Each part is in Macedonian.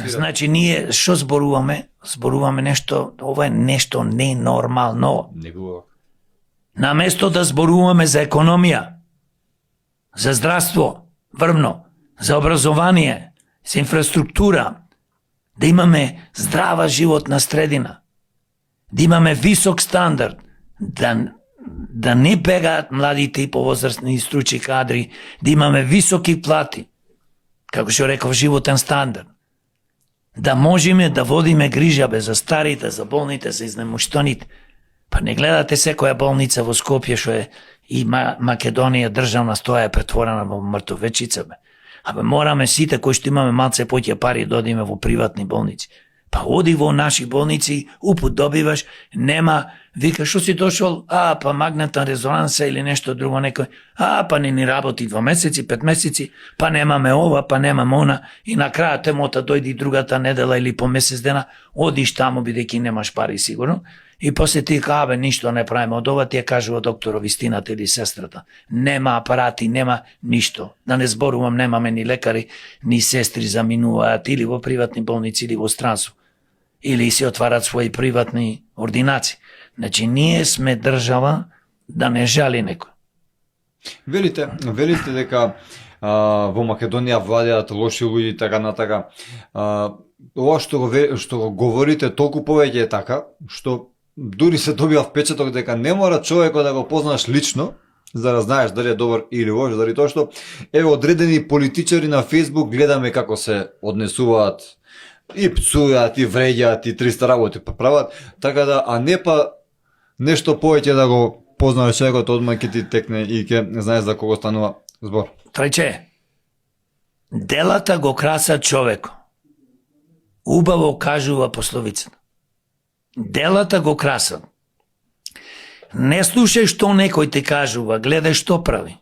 Значи ние што зборуваме? Зборуваме нешто, ова е нешто ненормално. Наместо да зборуваме за економија, за здравство, врвно, за образование, за инфраструктура, да имаме здрава животна средина, да имаме висок стандард, да не бегаат младите и повозрастни стручи кадри, да имаме високи плати, како што реков, животен стандард, да можеме да водиме грижа за старите, за болните, за изнемоштените. Па не гледате секоја болница во Скопје што е и Македонија државна стоја е претворена во мртовечица, бе. Абе мораме сите кои што имаме малце поќе пари да одиме во приватни болници. Па оди во наши болници, упут добиваш, нема, вика што си дошол, па магнетна резонанса или нешто друго некој, па не ни работи 2 месеци, 5 месеци, па немаме ова, па немаме она, и на крај темота дојди другата недела или по месец дена, одиш таму бидејќи немаш пари сигурно, и после ти кабе ништо не правиме од ова, ти ја кажува докторот вистината или сестрата. Нема апарати, нема ништо. Да не зборувам, немаме ни лекари, ни сестри заминуваат или во приватни болници или во странство. Или се отварат своји приватни ординации. Значи, ние сме држава да не жали некој. Велите дека во Македонија владеат лоши луѓе и така натака. Ова што го говорите толку повеќе е така, што дури се добива впечаток дека не мора човекот да го познаш лично, за да знаеш дали е добар или лош, заради тоа што одредени политичари на Facebook гледаме како се однесуваат и пцујат, и вреѓаат, и 300 работи прават, така да, а не па нешто повеќе да го познаеш човекот, одма ќе ти текне и ќе знаеш за кого станува збор. Трајче, делата го красат човеко. Убаво кажува пословицата. Делата го красат. Не слушај што некој ти кажува, гледај што прави.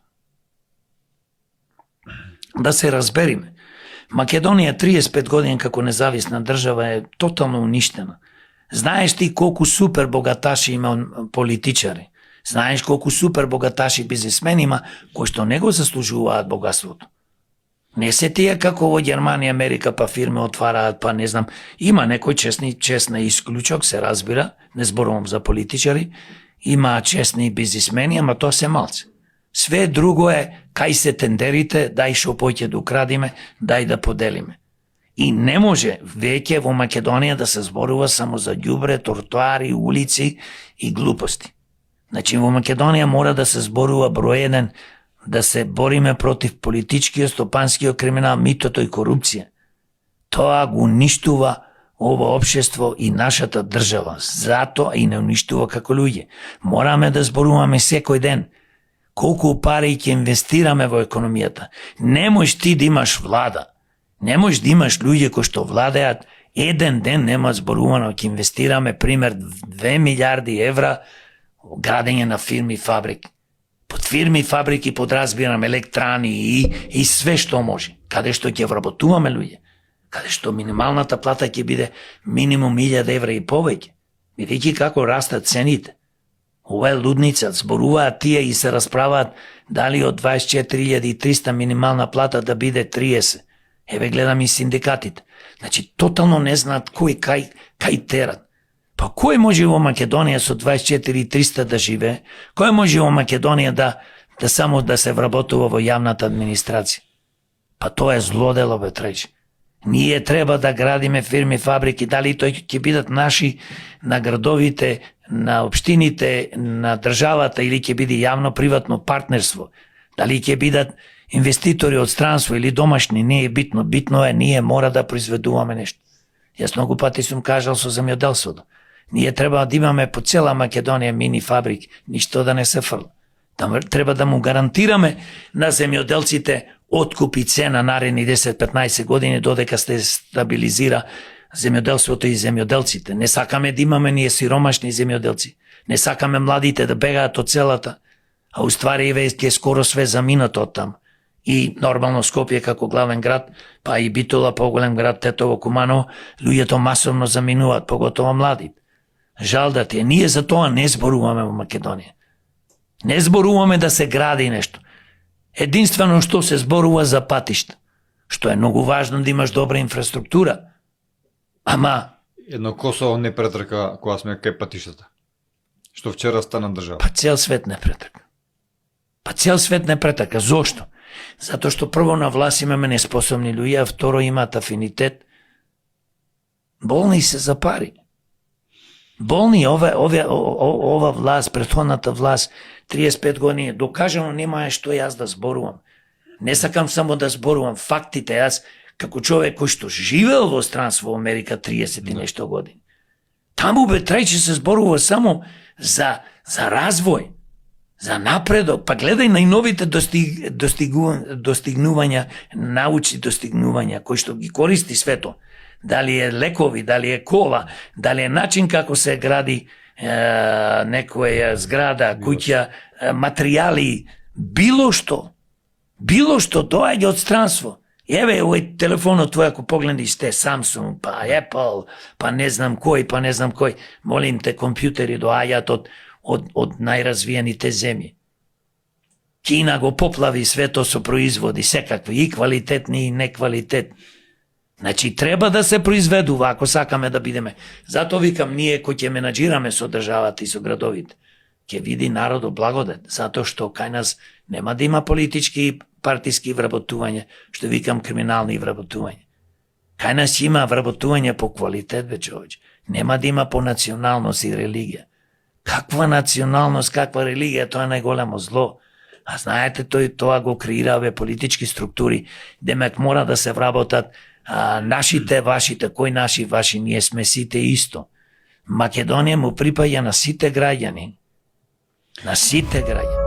Да се разбериме. Македонија 35 години како независна држава е тотално уништена. Знаеш ти колку супер богаташи има политичари. Знаеш колку супер богаташи бизнисмени има кои што не го заслужуваат богатството. Не се тие како во Германија, Америка, па фирми отвараат, па не знам. Има некој честни исклучок, се разбира, не зборувам за политичари, има честни бизнисмени, ама тоа се малце. Све друго е кај се тендерите, дај шо поќе да украдиме, дај да поделиме. И не може веќе во Македонија да се зборува само за ѓубре, тротоари, улици и глупости. Значи во Македонија мора да се зборува број 1, да се бориме против политичкиот, стопанскиот криминал, митото и корупција. Тоа го уништува ова општество и нашата држава. Затоа и не уништува како луѓе. Мораме да зборуваме секој ден колку пари ќе инвестираме во економијата. Не можеш ти да имаш влада. Не можеш да имаш луѓе кои што владеат, еден ден нема зборувано ќе инвестираме пример 2 милиарди евра градење на фирми и фабрики. Под фирми и фабрики подразбирам електрани и све што може. Каде што ќе вработуваме луѓе. Каде што минималната плата ќе биде минимум 1000 евра и повеќе. Видејќи како растат цените. Ова е лудница, зборуваат тие и се расправаат дали од 24.300 минимална плата да биде 30. Еве гледам и синдикатите. Значи, тотално не знаат кој кај терат. Па кој може во Македонија со 24.300 да живее? Кој може во Македонија да само да се вработува во јавната администрација? Па тоа е злодело, бе, Трајче. Ние треба да градиме фирми, фабрики, дали тој ќе бидат наши на градовите, на општините, на државата или ќе биде јавно-приватно партнерство. Дали ќе бидат инвеститори од странство или домашни, не е битно. Битно е, ние мора да произведуваме нешто. Јас многу пати сум кажал со земјоделството. Ние треба да имаме по цела Македонија мини фабрики, ништо да не се фрла. Треба да му гарантираме на земјоделците откуп и цена наредни 10-15 години додека се стабилизира земјоделството и земјоделците. Не сакаме да имаме ние сиромашни земјоделци. Не сакаме младите да бегаат од селата, а уствари веќе скоро све заминато од таму. И нормално Скопје како главен град, па и Битола, поголем град, Тетово, Куманово, луѓето масовно заминуваат, поготово младите. Жал да ти, ние за тоа не зборуваме во Македонија. Не зборуваме да се гради нешто. Единствено што се зборува за патишта, што е многу важно да имаш добра инфраструктура, Ама, Едно Косово не претрка кога сме кај патиштата. Што вчера стана држава. па цел свет не претрка. Па цел свет не претрка. Зошто? Затоа што прво на власт имаме неспособни луѓе, а второ имаат афинитет. Болни се за пари. Болни ова власт, претходната власт, 35 години, докажано немае што јас да зборувам. Не сакам само да зборувам фактите, јас како човек кој што живеел во странство во Америка 30 и нешто години. Таму трајче се зборува само за развој, за напредок, па гледај најновите достигнувања, научни достигнувања кои што ги користи свето. Дали е лекови, дали е кола, дали е начин како се гради некоја зграда, куќа, материјали, било што доаѓа од странство. Еве, овој телефонот твој, ако погледнеш те Samsung, па Apple, па не знам кој, молим те, компјутери доаѓаат од најразвиените земји. Кина го поплави свето со производи, секакви, и квалитетни, и неквалитетни. Значи, треба да се произведува, ако сакаме да бидеме. Затоа викам, ние кој ќе менаџираме со државата и со градовите, ќе види народот благодет, затоа што кај нас нема да има политички и партиски вработување, што викам криминални вработување. Кај нас има вработување по квалитет, бе човече. Нема да има по националност и религија. Каква националност, каква религија, тоа е најголемо зло. А знаете, тоа го креира политички структури, демек мора да се вработат нашите, вашите, кој наши, ваши, ние сме сите исто. Македонија му припаѓа на сите граѓани. На сите граѓани.